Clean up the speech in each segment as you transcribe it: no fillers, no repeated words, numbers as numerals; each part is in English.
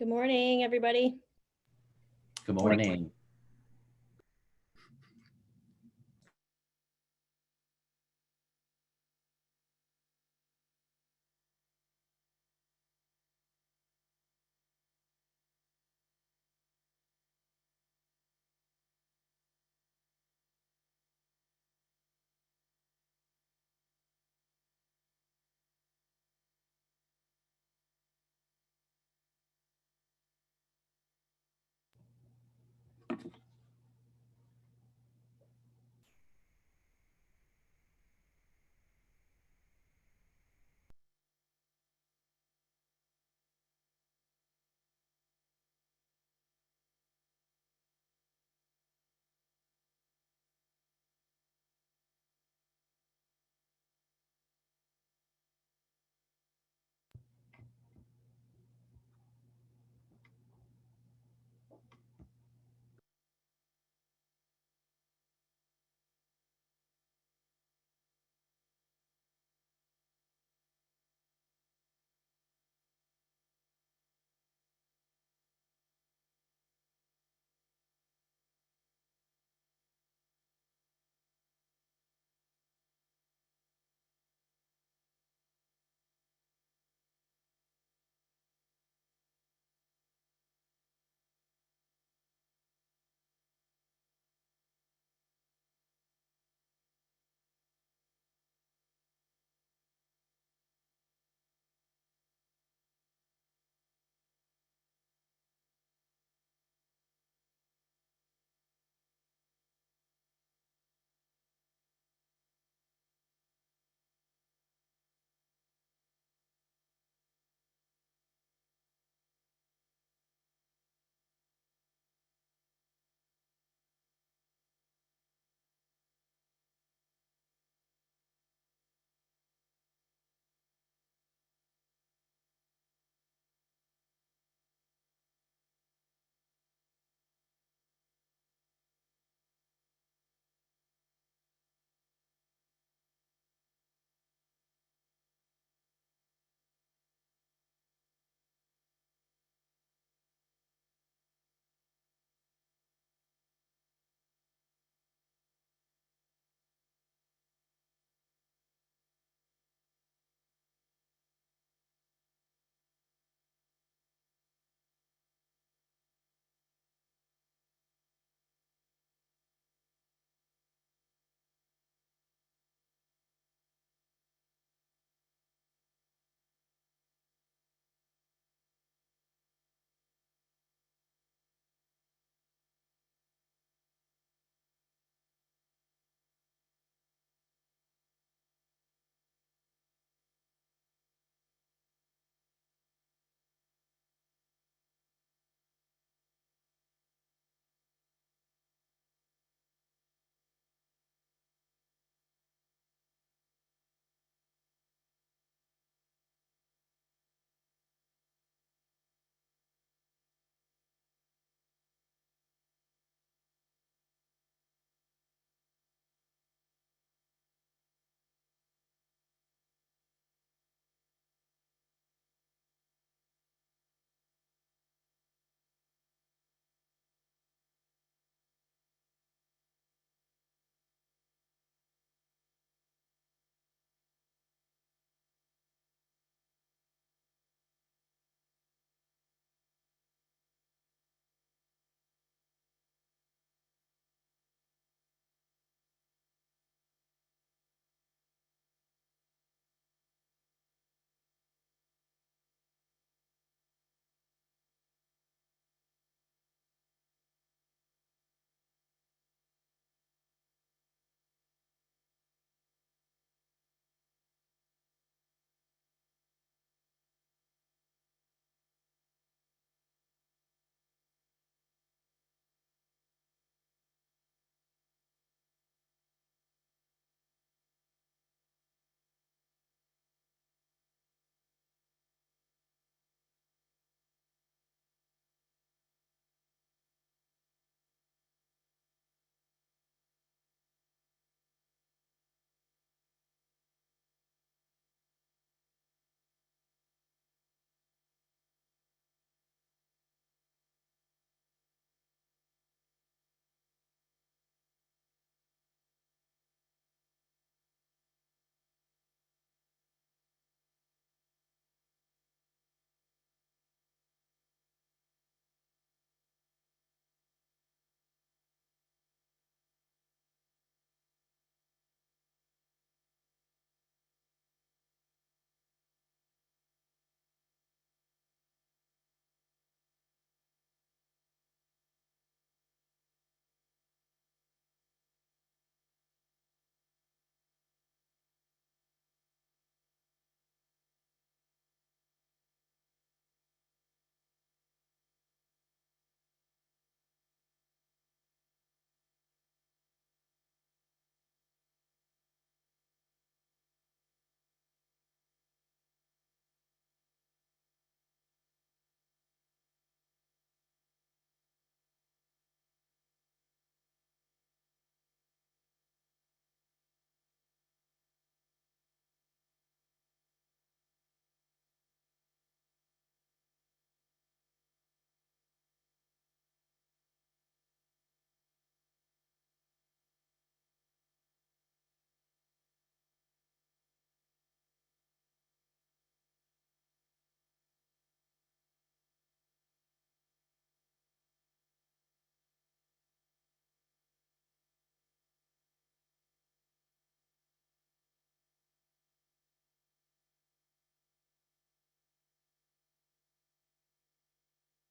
Good morning, everybody. Good morning.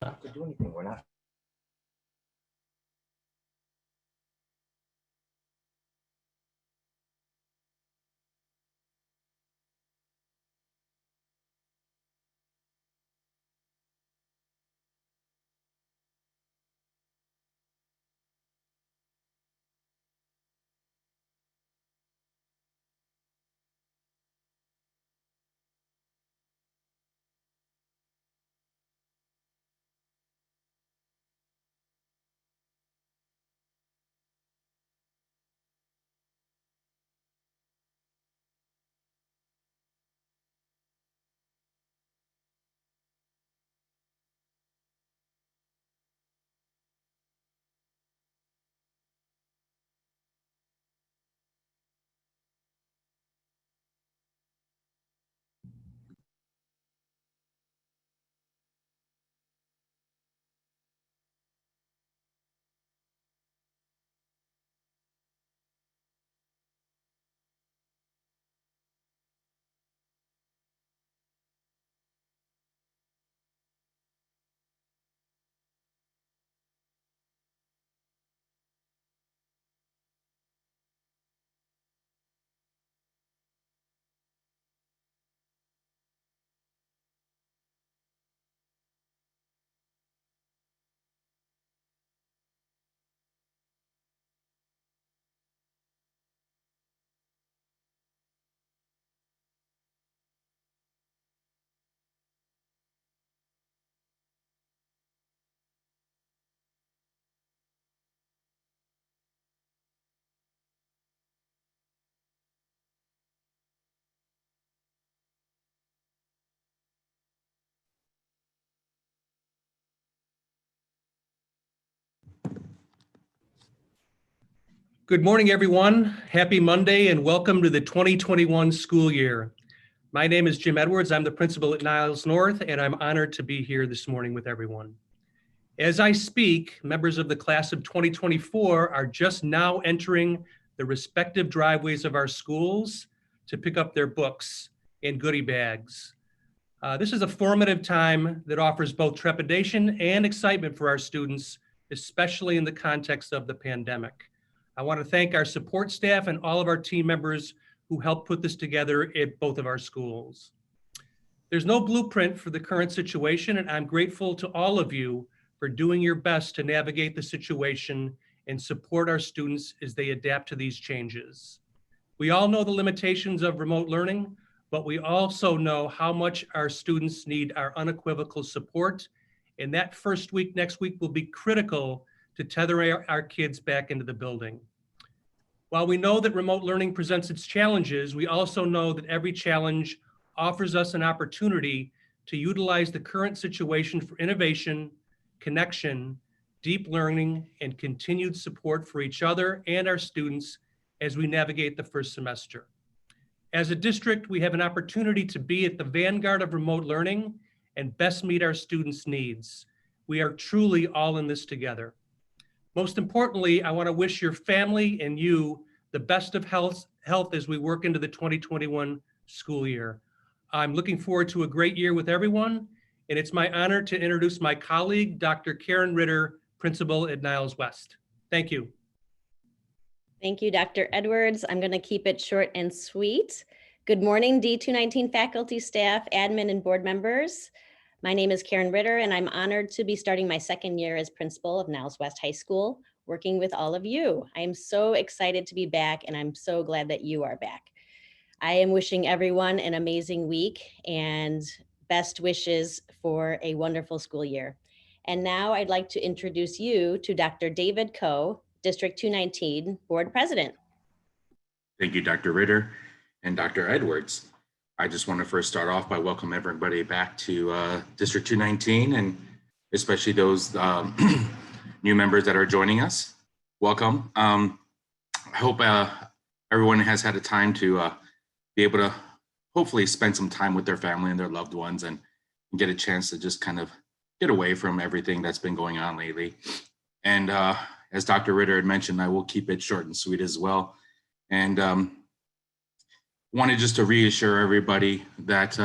To do anything, we're not. Good morning, everyone. Happy Monday and welcome to the 2021 school year. My name is Jim Edwards. I'm the principal at Niles North, and I'm honored to be here this morning with everyone. As I speak, members of the class of 2024 are just now entering the respective driveways of our schools to pick up their books and goodie bags. This is a formative time that offers both trepidation and excitement for our students, especially in the context of the pandemic. I want to thank our support staff and all of our team members who helped put this together at both of our schools. There's no blueprint for the current situation, and I'm grateful to all of you for doing your best to navigate the situation and support our students as they adapt to these changes. We all know the limitations of remote learning, but we also know how much our students need our unequivocal support, and that first week next week will be critical to tether our kids back into the building. While we know that remote learning presents its challenges, we also know that every challenge offers us an opportunity to utilize the current situation for innovation, connection, deep learning, and continued support for each other and our students as we navigate the first semester. As a district, we have an opportunity to be at the vanguard of remote learning and best meet our students' needs. We are truly all in this together. Most importantly, I want to wish your family and you the best of health as we work into the 2021 school year. I'm looking forward to a great year with everyone, and it's my honor to introduce my colleague, Dr. Karen Ritter, principal at Niles West. Thank you. Thank you, Dr. Edwards. I'm going to keep it short and sweet. Good morning, D219 faculty, staff, admin, and board members. My name is Karen Ritter, and I'm honored to be starting my second year as principal of Niles West High School, working with all of you. I am so excited to be back, and I'm so glad that you are back. I am wishing everyone an amazing week and best wishes for a wonderful school year. And now I'd like to introduce you to Dr. David Coe, District 219 Board President. Thank you, Dr. Ritter and Dr. Edwards. I just want to first start off by welcoming everybody back to District 219, and especially those new members that are joining us. Welcome. I hope everyone has had a time to be able to hopefully spend some time with their family and their loved ones and get a chance to just kind of get away from everything that's been going on lately. And as Dr. Ritter had mentioned, I will keep it short and sweet as well. And wanted just to reassure everybody that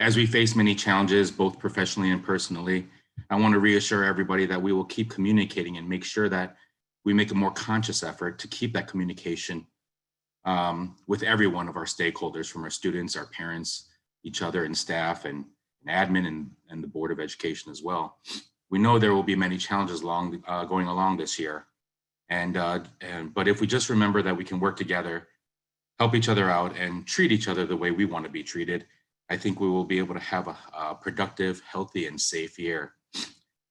As we face many challenges, both professionally and personally, I want to reassure everybody that we will keep communicating and make sure that we make a more conscious effort to keep that communication with every one of our stakeholders, from our students, our parents, each other, and staff, and admin, and the Board of Education as well. We know there will be many challenges going along this year. But if we just remember that we can work together, help each other out, and treat each other the way we want to be treated, I think we will be able to have a productive, healthy, and safe year.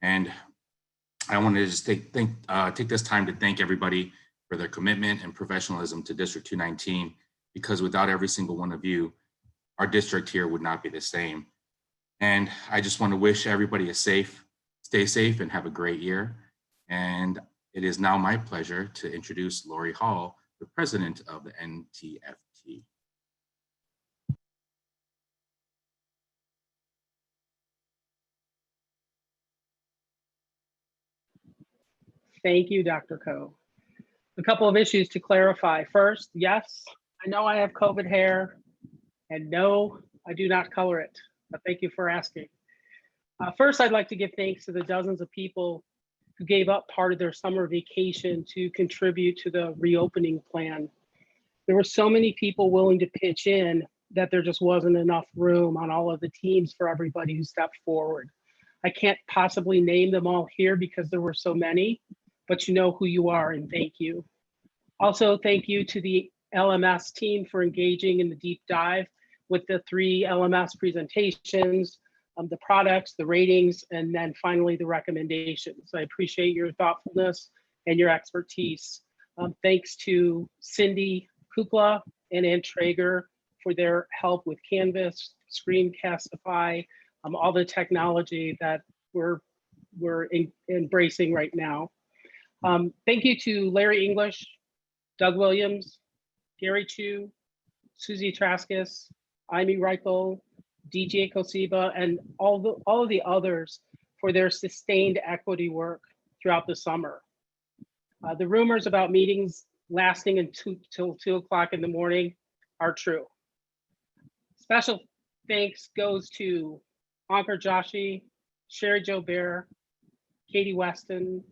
And I want to just take this time to thank everybody for their commitment and professionalism to District 219, because without every single one of you, our district here would not be the same. And I just want to wish everybody stay safe and have a great year. And it is now my pleasure to introduce Lori Hall, the president of the NTFT. Thank you, Dr. Coe. A couple of issues to clarify. First, yes, I know I have COVID hair, and no, I do not color it, but thank you for asking. First, I'd like to give thanks to the dozens of people who gave up part of their summer vacation to contribute to the reopening plan. There were so many people willing to pitch in that there just wasn't enough room on all of the teams for everybody who stepped forward. I can't possibly name them all here because there were so many, but you know who you are, and thank you. Also, thank you to the LMS team for engaging in the deep dive with the 3 LMS presentations, the products, the ratings, and then finally the recommendations. I appreciate your thoughtfulness and your expertise. Thanks to Cindy Kukla and Ann Traeger for their help with Canvas, Screencastify, all the technology that we're embracing right now. Thank you to Larry English, Doug Williams, Gary Chu, Susie Traskis, Amy Reichel, DJ Kosiba, and all of the others for their sustained equity work throughout the summer. The rumors about meetings lasting until 2 o'clock in the morning are true. Special thanks goes to Ankur Joshi, Sherry Jo Bear, Katie Weston,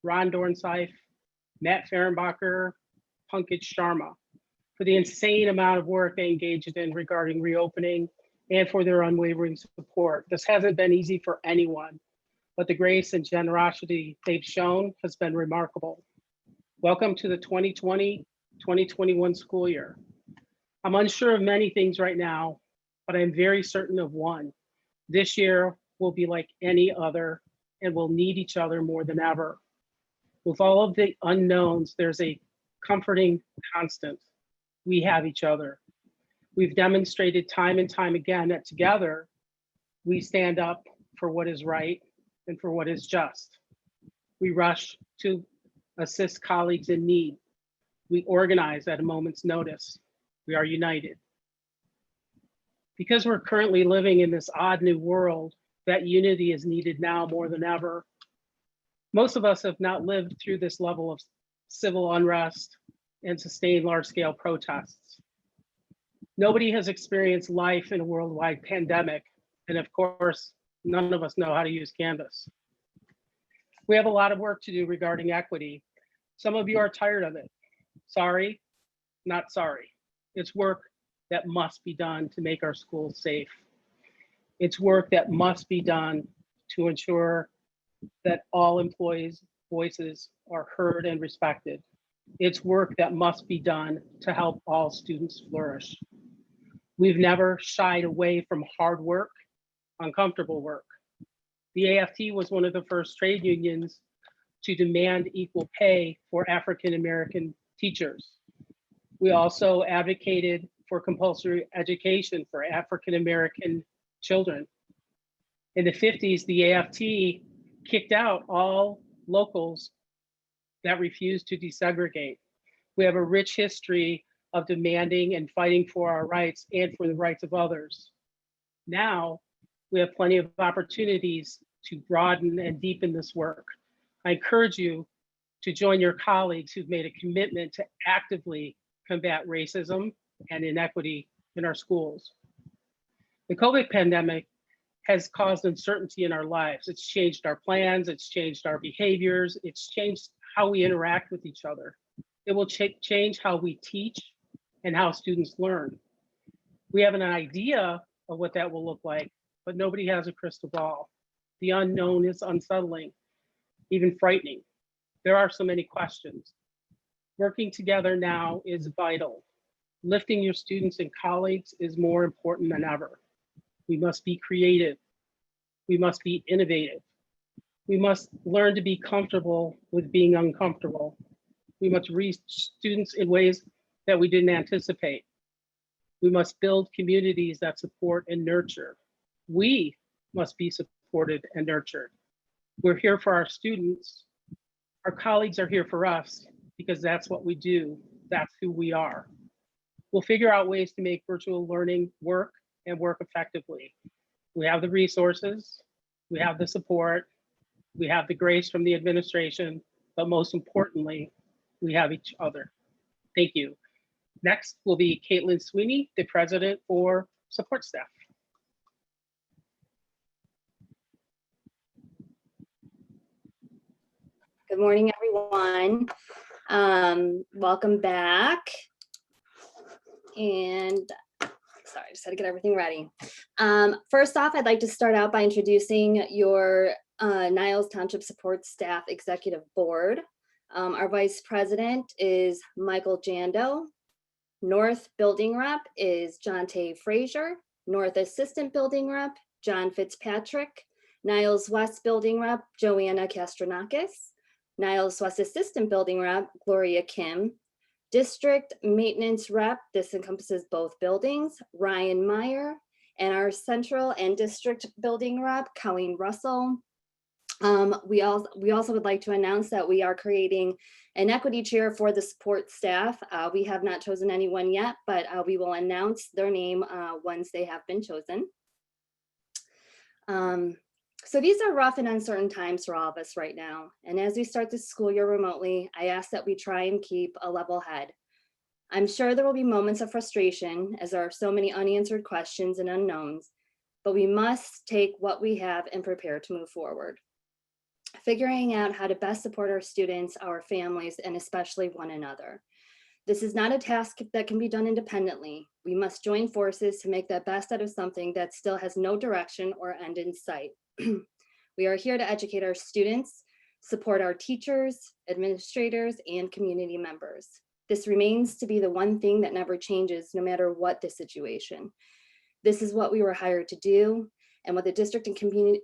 Ron Dornseif, Matt Fehrenbacher, Pankaj Sharma for the insane amount of work they engaged in regarding reopening and for their unwavering support. This hasn't been easy for anyone, but the grace and generosity they've shown has been remarkable. Welcome to the 2020-2021 school year. I'm unsure of many things right now, but I'm very certain of one. This year will be like any other, and we'll need each other more than ever. With all of the unknowns, there's a comforting constant. We have each other. We've demonstrated time and time again that together, we stand up for what is right and for what is just. We rush to assist colleagues in need. We organize at a moment's notice. We are united. Because we're currently living in this odd new world, that unity is needed now more than ever. Most of us have not lived through this level of civil unrest and sustained large-scale protests. Nobody has experienced life in a worldwide pandemic, and of course, none of us know how to use Canvas. We have a lot of work to do regarding equity. Some of you are tired of it. Sorry, not sorry. It's work that must be done to make our schools safe. It's work that must be done to ensure that all employees' voices are heard and respected. It's work that must be done to help all students flourish. We've never shied away from hard work, uncomfortable work. The AFT was one of the first trade unions to demand equal pay for African-American teachers. We also advocated for compulsory education for African-American children. In the 50s, the AFT kicked out all locals that refused to desegregate. We have a rich history of demanding and fighting for our rights and for the rights of others. Now, we have plenty of opportunities to broaden and deepen this work. I encourage you to join your colleagues who've made a commitment to actively combat racism and inequity in our schools. The COVID pandemic has caused uncertainty in our lives. It's changed our plans, it's changed our behaviors, it's changed how we interact with each other. It will change how we teach and how students learn. We have an idea of what that will look like, but nobody has a crystal ball. The unknown is unsettling, even frightening. There are so many questions. Working together now is vital. Lifting your students and colleagues is more important than ever. We must be creative. We must be innovative. We must learn to be comfortable with being uncomfortable. We must reach students in ways that we didn't anticipate. We must build communities that support and nurture. We must be supported and nurtured. We're here for our students. Our colleagues are here for us because that's what we do. That's who we are. We'll figure out ways to make virtual learning work and work effectively. We have the resources, we have the support, we have the grace from the administration, but most importantly, we have each other. Thank you. Next will be Caitlin Sweeney, the president for support staff. Good morning, everyone. Welcome back. And sorry, I just had to get everything ready. First off, I'd like to start out by introducing your Niles Township Support Staff Executive Board. Our Vice President is Michael Jando. North Building Rep is John Tay Frazier. North Assistant Building Rep, John Fitzpatrick. Niles West Building Rep, Joanna Kastronakis. Niles West Assistant Building Rep, Gloria Kim. District Maintenance Rep, this encompasses both buildings, Ryan Meyer. And our Central and District Building Rep, Colleen Russell. We also would like to announce that we are creating an equity chair for the support staff. We have not chosen anyone yet, but we will announce their name once they have been chosen. So these are rough and uncertain times for all of us right now. And as we start the school year remotely, I ask that we try and keep a level head. I'm sure there will be moments of frustration as there are so many unanswered questions and unknowns, but we must take what we have and prepare to move forward. Figuring out how to best support our students, our families, and especially one another. This is not a task that can be done independently. We must join forces to make the best out of something that still has no direction or end in sight. We are here to educate our students, support our teachers, administrators, and community members. This remains to be the one thing that never changes, no matter what the situation. This is what we were hired to do, and what the district and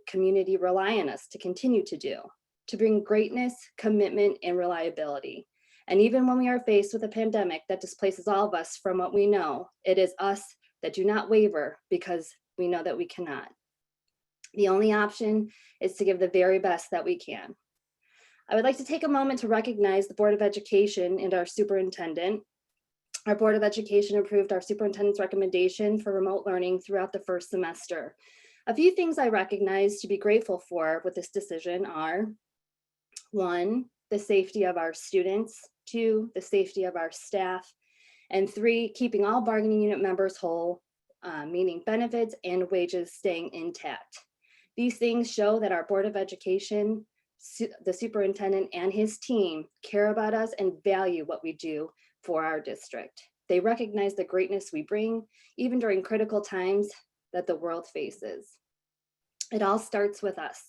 community rely on us to continue to do, to bring greatness, commitment, and reliability. And even when we are faced with a pandemic that displaces all of us from what we know, it is us that do not waver because we know that we cannot. The only option is to give the very best that we can. I would like to take a moment to recognize the Board of Education and our superintendent. Our Board of Education approved our superintendent's recommendation for remote learning throughout the first semester. A few things I recognize to be grateful for with this decision are: 1, the safety of our students; 2, the safety of our staff; and 3, keeping all bargaining unit members whole, meaning benefits and wages staying intact. These things show that our Board of Education, the superintendent and his team care about us and value what we do for our district. They recognize the greatness we bring, even during critical times that the world faces. It all starts with us.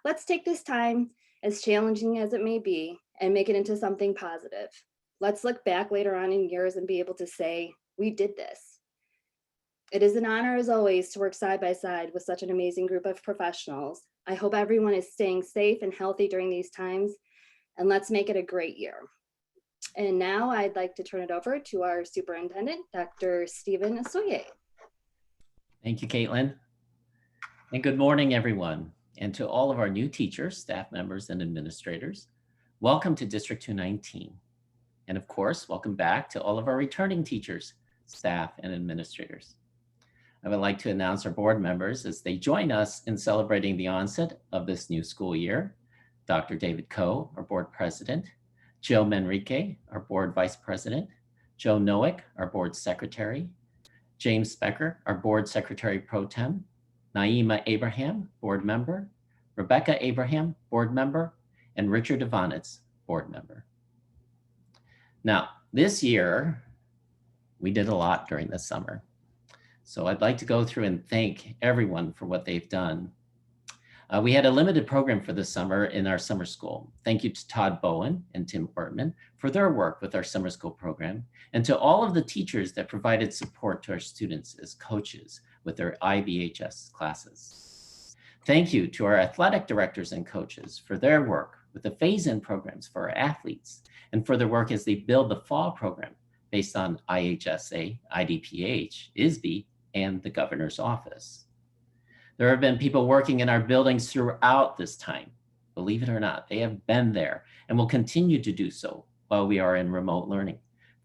Let's take this time, as challenging as it may be, and make it into something positive. Let's look back later on in years and be able to say, we did this. It is an honor, as always, to work side by side with such an amazing group of professionals. I hope everyone is staying safe and healthy during these times, and let's make it a great year. And now I'd like to turn it over to our superintendent, Dr. Stephen Asoye. Thank you, Caitlin. And good morning, everyone. And to all of our new teachers, staff members, and administrators, welcome to District 219. And of course, welcome back to all of our returning teachers, staff, and administrators. I would like to announce our board members as they join us in celebrating the onset of this new school year. Dr. David Coe, our board president; Joe Manrique, our board vice president; Joe Noack, our board secretary; James Becker, our board secretary pro tem, Naima Abraham, board member, Rebecca Abraham, board member, and Richard Ivanitz, board member. Now, this year, we did a lot during the summer. So I'd like to go through and thank everyone for what they've done. We had a limited program for this summer in our summer school. Thank you to Todd Bowen and Tim Ortman for their work with our summer school program, and to all of the teachers that provided support to our students as coaches with their IBHS classes. Thank you to our athletic directors and coaches for their work with the phase-in programs for our athletes and for their work as they build the fall program based on IHSA, IDPH, ISB, and the governor's office. There have been people working in our buildings throughout this time. Believe it or not, they have been there and will continue to do so while we are in remote learning.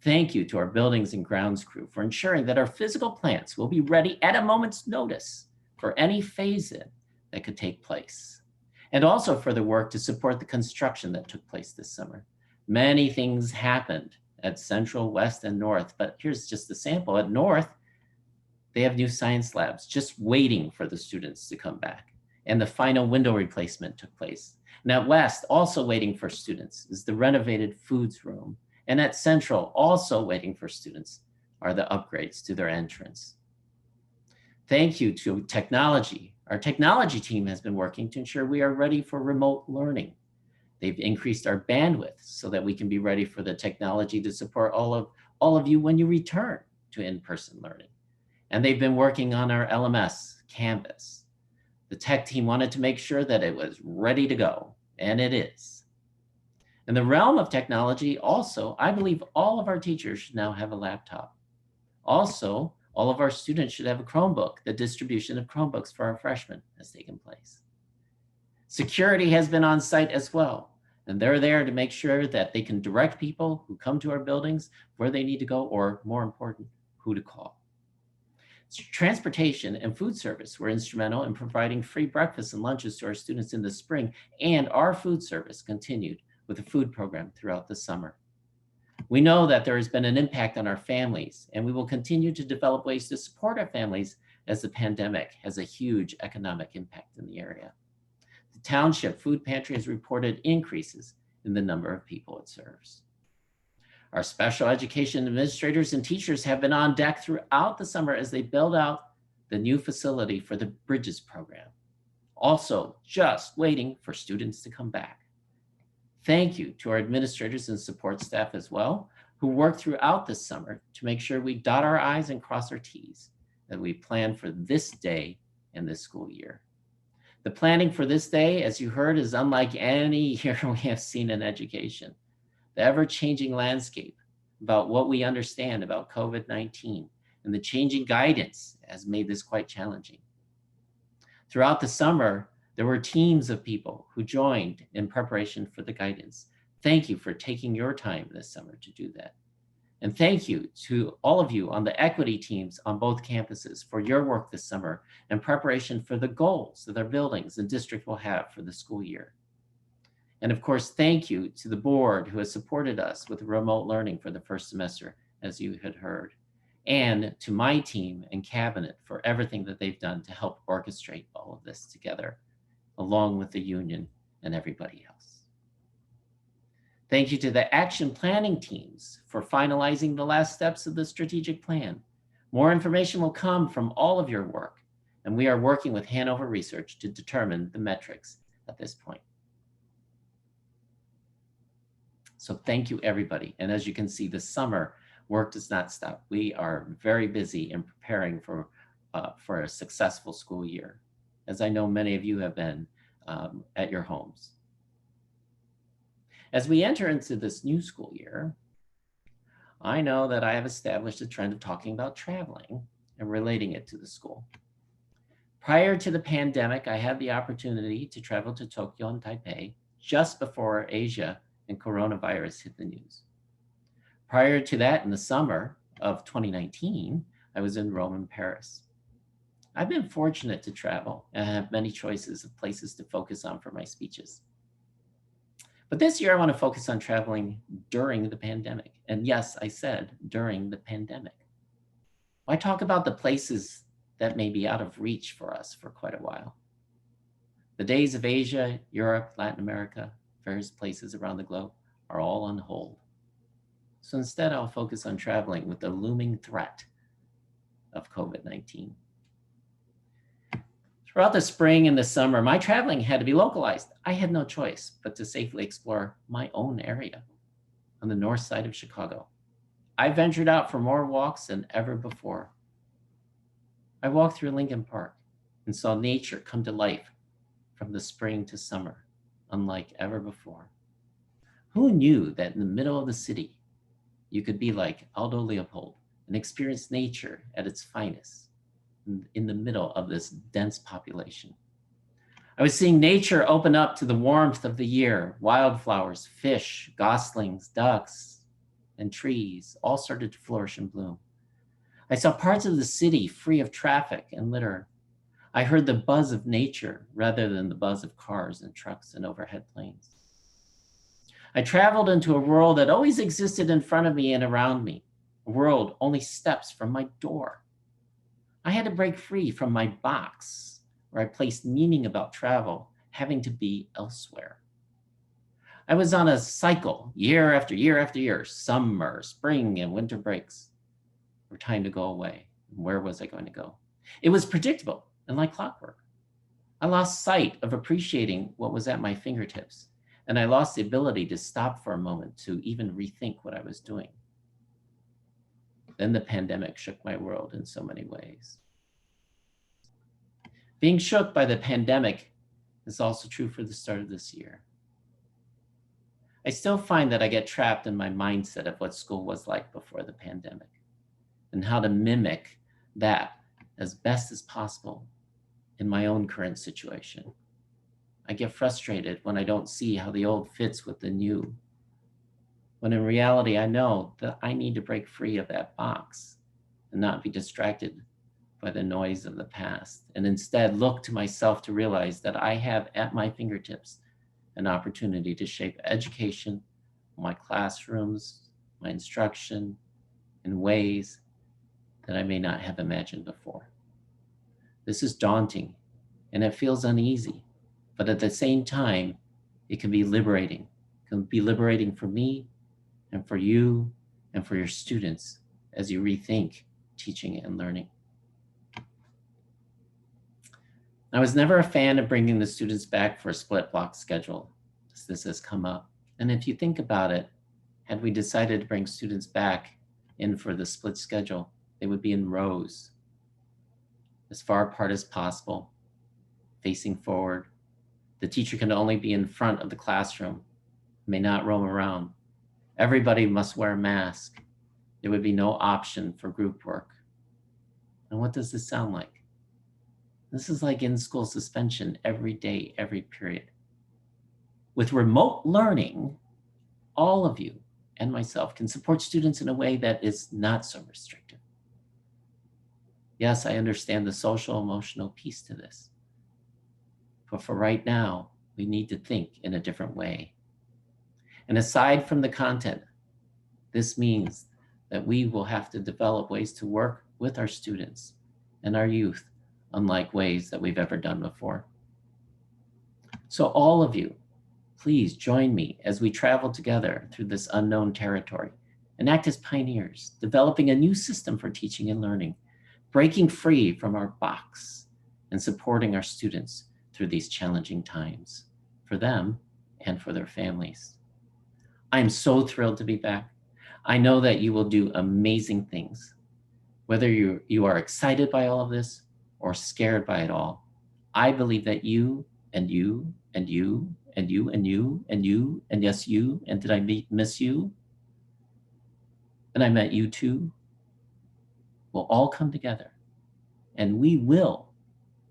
Thank you to our buildings and grounds crew for ensuring that our physical plants will be ready at a moment's notice for any phase-in that could take place. And also for the work to support the construction that took place this summer. Many things happened at Central, West, and North, but here's just a sample. At North, they have new science labs just waiting for the students to come back. And the final window replacement took place. And at West, also waiting for students, is the renovated foods room. And at Central, also waiting for students, are the upgrades to their entrance. Thank you to technology. Our technology team has been working to ensure we are ready for remote learning. They've increased our bandwidth so that we can be ready for the technology to support all of you when you return to in-person learning. And they've been working on our LMS, Canvas. The tech team wanted to make sure that it was ready to go, and it is. In the realm of technology, also, I believe all of our teachers should now have a laptop. Also, all of our students should have a Chromebook. The distribution of Chromebooks for our freshmen has taken place. Security has been on site as well, and they're there to make sure that they can direct people who come to our buildings where they need to go, or more important, who to call. Transportation and food service were instrumental in providing free breakfasts and lunches to our students in the spring, and our food service continued with a food program throughout the summer. We know that there has been an impact on our families, and we will continue to develop ways to support our families as the pandemic has a huge economic impact in the area. The township food pantry has reported increases in the number of people it serves. Our special education administrators and teachers have been on deck throughout the summer as they build out the new facility for the Bridges program. Also, just waiting for students to come back. Thank you to our administrators and support staff as well, who worked throughout this summer to make sure we dot our I's and cross our T's, that we plan for this day and this school year. The planning for this day, as you heard, is unlike any year we have seen in education. The ever-changing landscape about what we understand about COVID-19 and the changing guidance has made this quite challenging. Throughout the summer, there were teams of people who joined in preparation for the guidance. Thank you for taking your time this summer to do that. And thank you to all of you on the equity teams on both campuses for your work this summer in preparation for the goals that our buildings and district will have for the school year. And of course, thank you to the board who has supported us with remote learning for the first semester, as you had heard, and to my team and cabinet for everything that they've done to help orchestrate all of this together, along with the union and everybody else. Thank you to the action planning teams for finalizing the last steps of the strategic plan. More information will come from all of your work, and we are working with Hanover Research to determine the metrics at this point. So thank you, everybody. And as you can see, this summer, work does not stop. We are very busy in preparing for a successful school year, as I know many of you have been at your homes. As we enter into this new school year, I know that I have established a trend of talking about traveling and relating it to the school. Prior to the pandemic, I had the opportunity to travel to Tokyo and Taipei just before Asia and coronavirus hit the news. Prior to that, in the summer of 2019, I was in Rome and Paris. I've been fortunate to travel and have many choices of places to focus on for my speeches. But this year I want to focus on traveling during the pandemic. And yes, I said during the pandemic. Why talk about the places that may be out of reach for us for quite a while? The days of Asia, Europe, Latin America, various places around the globe are all on hold. So instead, I'll focus on traveling with the looming threat of COVID-19. Throughout the spring and the summer, my traveling had to be localized. I had no choice but to safely explore my own area on the north side of Chicago. I ventured out for more walks than ever before. I walked through Lincoln Park and saw nature come to life from the spring to summer, unlike ever before. Who knew that in the middle of the city, you could be like Aldo Leopold and experience nature at its finest in the middle of this dense population? I was seeing nature open up to the warmth of the year. Wildflowers, fish, goslings, ducks, and trees all started to flourish and bloom. I saw parts of the city free of traffic and litter. I heard the buzz of nature rather than the buzz of cars and trucks and overhead planes. I traveled into a world that always existed in front of me and around me, a world only steps from my door. I had to break free from my box where I placed meaning about travel having to be elsewhere. I was on a cycle year after year after year, summer, spring, and winter breaks were time to go away. Where was I going to go? It was predictable and like clockwork. I lost sight of appreciating what was at my fingertips, and I lost the ability to stop for a moment to even rethink what I was doing. Then the pandemic shook my world in so many ways. Being shook by the pandemic is also true for the start of this year. I still find that I get trapped in my mindset of what school was like before the pandemic and how to mimic that as best as possible in my own current situation. I get frustrated when I don't see how the old fits with the new, when in reality, I know that I need to break free of that box and not be distracted by the noise of the past, and instead look to myself to realize that I have at my fingertips an opportunity to shape education, my classrooms, my instruction in ways that I may not have imagined before. This is daunting and it feels uneasy, but at the same time, it can be liberating. It can be liberating for me and for you and for your students as you rethink teaching and learning. I was never a fan of bringing the students back for a split block schedule, as this has come up. And if you think about it, had we decided to bring students back in for the split schedule, they would be in rows, as far apart as possible, facing forward. The teacher can only be in front of the classroom, may not roam around. Everybody must wear a mask. There would be no option for group work. And what does this sound like? This is like in-school suspension every day, every period. With remote learning, all of you and myself can support students in a way that is not so restrictive. Yes, I understand the social, emotional piece to this. But for right now, we need to think in a different way. And aside from the content, this means that we will have to develop ways to work with our students and our youth unlike ways that we've ever done before. So all of you, please join me as we travel together through this unknown territory and act as pioneers, developing a new system for teaching and learning, breaking free from our box and supporting our students through these challenging times for them and for their families. I am so thrilled to be back. I know that you will do amazing things. Whether you are excited by all of this or scared by it all, I believe that you and you and you and you and you and you and yes you, and did I miss you? And I met you too. We'll all come together and we will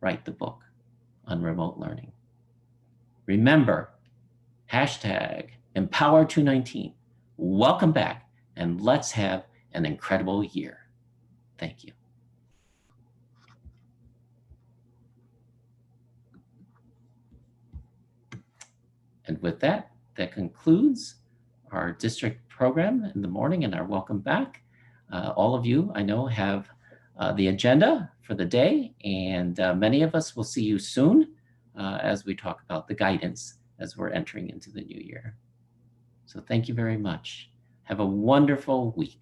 write the book on remote learning. Remember, #Empower219. Welcome back and let's have an incredible year. Thank you. And with that, that concludes our district program in the morning and our welcome back. All of you, I know, have the agenda for the day, and many of us will see you soon as we talk about the guidance as we're entering into the new year. So thank you very much. Have a wonderful week.